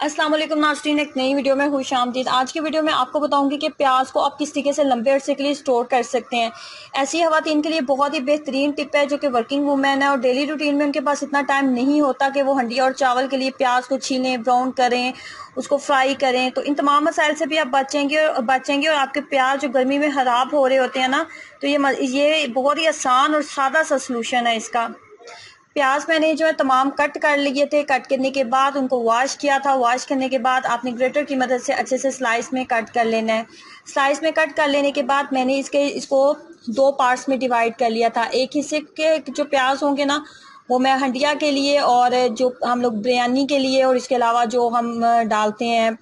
अस्सलाम वालेकुम नाज़रीन, एक नई वीडियो में खुश आमदीद। आज की वीडियो में आपको बताऊंगी कि प्याज को आप किस तरीके से लंबे अरसे के लिए स्टोर कर सकते हैं। ऐसी खवातीन के लिए बहुत ही बेहतरीन टिप है जो कि वर्किंग वूमेन है और डेली रूटीन में उनके पास इतना टाइम नहीं होता कि वो हंडी और चावल के लिए प्याज को छीलें, ब्राउन करें, उसको फ्राई करें। तो इन तमाम मसाइल से भी आप बचेंगे और आपके प्याज जो गर्मी में ख़राब हो रहे होते हैं ना, तो ये बहुत ही आसान और सादा सा सलूशन है इसका। प्याज मैंने जो है तमाम कट कर लिए थे। कट करने के बाद उनको वॉश किया था। वॉश करने के बाद आपने ग्रेटर की मदद से अच्छे से स्लाइस में कट कर लेना है। स्लाइस में कट कर लेने के बाद मैंने इसको दो पार्ट्स में डिवाइड कर लिया था। एक हिस्से के जो प्याज होंगे ना, वो मैं हंडिया के लिए और जो हम लोग बिरयानी के लिए और इसके अलावा जो हम डालते हैं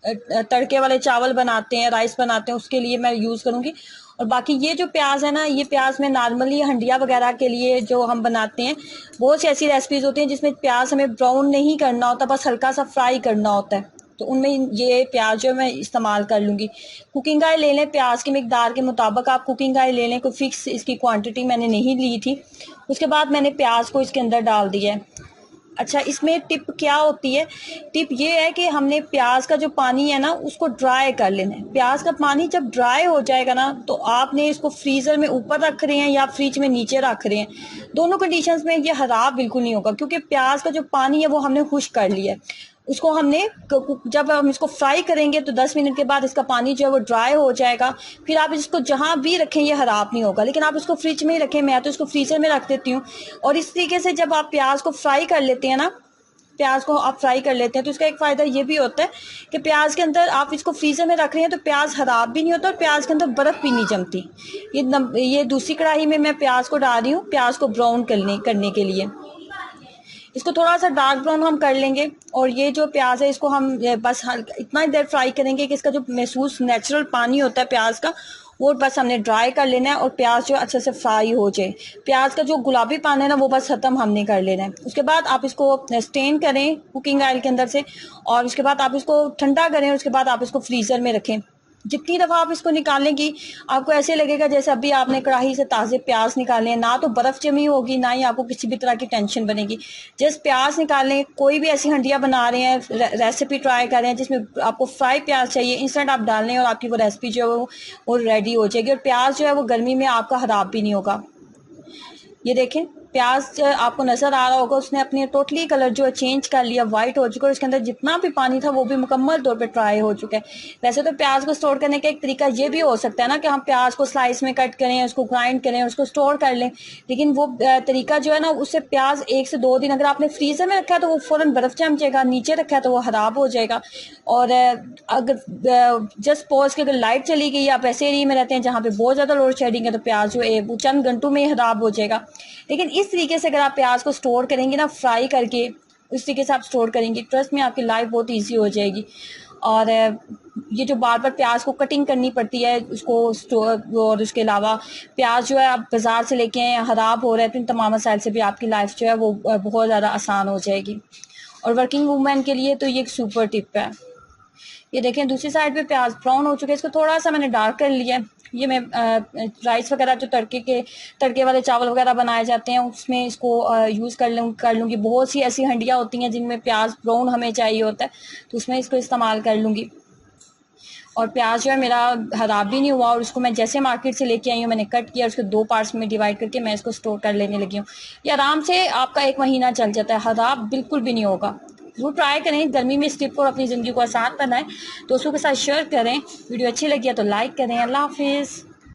तड़के वाले चावल बनाते हैं, राइस बनाते हैं, उसके लिए मैं यूज़ करूँगी। और बाकी ये जो प्याज है ना, ये प्याज में नॉर्मली हंडिया वगैरह के लिए जो हम बनाते हैं, बहुत सी ऐसी रेसिपीज़ होती हैं जिसमें प्याज हमें ब्राउन नहीं करना होता, बस हल्का सा फ्राई करना होता है। तो उनमें ये प्याज जो मैं इस्तेमाल कर लूँगी। कुकिंग ऑयल ले लें, प्याज की मिकदार के मुताबिक आप कुकिंग ऑयल ले लें। कोई फिक्स इसकी क्वांटिटी मैंने नहीं ली थी। उसके बाद मैंने प्याज को इसके अंदर डाल दिया है। अच्छा, इसमें टिप क्या होती है? टिप ये है कि हमने प्याज का जो पानी है ना, उसको ड्राई कर लेना है। प्याज का पानी जब ड्राई हो जाएगा ना, तो आपने इसको फ्रीज़र में ऊपर रख रहे हैं या फ्रिज में नीचे रख रहे हैं, दोनों कंडीशंस में ये खराब बिल्कुल नहीं होगा, क्योंकि प्याज का जो पानी है वो हमने खुश्क कर लिया है। उसको हमने जब हम इसको फ्राई करेंगे तो 10 मिनट के बाद इसका पानी जो है वो ड्राई हो जाएगा। फिर आप इसको जहां भी रखें ये खराब नहीं होगा, लेकिन आप इसको फ्रिज में ही रखें। मैं तो इसको फ्रीजर में रख देती हूँ। और इस तरीके से जब आप प्याज को फ्राई कर लेते हैं ना, प्याज को आप फ्राई कर लेते हैं, तो इसका एक फ़ायदा ये भी होता है कि प्याज के अंदर आप इसको फ्रीज़र में रख रहे हैं तो प्याज खराब भी नहीं होता और प्याज के अंदर बर्फ़ भी नहीं जमती। ये दूसरी कढ़ाई में मैं प्याज को डाल रही हूँ, प्याज को ब्राउन करने के लिए। इसको थोड़ा सा डार्क ब्राउन हम कर लेंगे। और ये जो प्याज है इसको हम बस इतना ही देर फ्राई करेंगे कि इसका जो महसूस नेचुरल पानी होता है प्याज का, वो बस हमने ड्राई कर लेना है और प्याज जो अच्छे से फ्राई हो जाए। प्याज का जो गुलाबी पानी है ना, वो बस ख़त्म हमने कर लेना है। उसके बाद आप इसको स्टेन करें कुकिंग ऑयल के अंदर से, और उसके बाद आप इसको ठंडा करें और उसके बाद आप इसको फ्रीज़र में रखें। जितनी दफ़ा आप इसको निकालेंगी, आपको ऐसे लगेगा जैसे अभी आपने कढ़ाई से ताज़े प्याज निकाले हैं। ना तो बर्फ़ जमी होगी, ना ही आपको किसी भी तरह की टेंशन बनेगी। जस्ट प्याज निकालें। कोई भी ऐसी हंडिया बना रहे हैं, रेसिपी ट्राई कर रहे हैं जिसमें आपको फ्राई प्याज चाहिए, इंस्टेंट आप डाल लें और आपकी वो रेसिपी जो है वो रेडी हो जाएगी। और प्याज जो है वो गर्मी में आपका ख़राब भी नहीं होगा। ये देखें, प्याज आपको नज़र आ रहा होगा, उसने अपने टोटली कलर जो है चेंज कर लिया, वाइट हो चुका है। उसके अंदर जितना भी पानी था वो भी मुकम्मल तौर पे ड्राई हो चुका है। वैसे तो प्याज को स्टोर करने का एक तरीका ये भी हो सकता है ना कि हम प्याज को स्लाइस में कट करें, उसको ग्राइंड करें और उसको स्टोर कर लें, लेकिन वो तरीका जो है ना, उससे प्याज 1 से 2 दिन अगर आपने फ्रीज़र में रखा है तो वो फ़ौरन बर्फ़ जम जाएगा, नीचे रखा है तो वो ख़राब हो जाएगा। और अगर जस्ट पॉज के अगर लाइट चली गई, आप ऐसे एरिया में रहते हैं जहाँ पे बहुत ज़्यादा लोड शेडिंग है, तो प्याज जो है वो चंद घंटों में ही ख़राब हो जाएगा। लेकिन इस तरीके से अगर आप प्याज को स्टोर करेंगे ना, फ्राई करके, उस तरीके से आप स्टोर करेंगे, ट्रस्ट में आपकी लाइफ बहुत ईजी हो जाएगी। और ये जो बार बार प्याज को कटिंग करनी पड़ती है उसको स्टोर, और उसके अलावा प्याज जो है आप बाज़ार से लेके आए ख़राब हो रहा है, तो इन तमाम मसाइल से भी आपकी लाइफ जो है वो बहुत ज़्यादा आसान हो जाएगी। और वर्किंग वूमेन के लिए तो ये एक सुपर टिप है। ये देखें, दूसरी साइड पे प्याज ब्राउन हो चुके हैं। इसको थोड़ा सा मैंने डार्क कर लिया है। ये मैं राइस वगैरह जो तड़के वाले चावल वगैरह बनाए जाते हैं उसमें इसको यूज़ कर लूँगी। बहुत सी ऐसी हंडियाँ होती हैं जिनमें प्याज ब्राउन हमें चाहिए होता है, तो उसमें इसको इस्तेमाल कर लूँगी। और प्याज जो है मेरा ख़राब भी नहीं हुआ, और उसको मैं जैसे मार्केट से लेके आई हूँ मैंने कट किया, उसको 2 पार्ट्स में डिवाइड करके मैं इसको स्टोर कर लेने लगी हूँ। ये आराम से आपका 1 महीना चल जाता है, ख़राब बिल्कुल भी नहीं होगा। ज़रूर ट्राई करें, गर्मी में इस टिप को अपनी ज़िंदगी को आसान बनाएं। दोस्तों के साथ शेयर करें। वीडियो अच्छी लगी है तो लाइक करें। अल्लाह हाफिज़।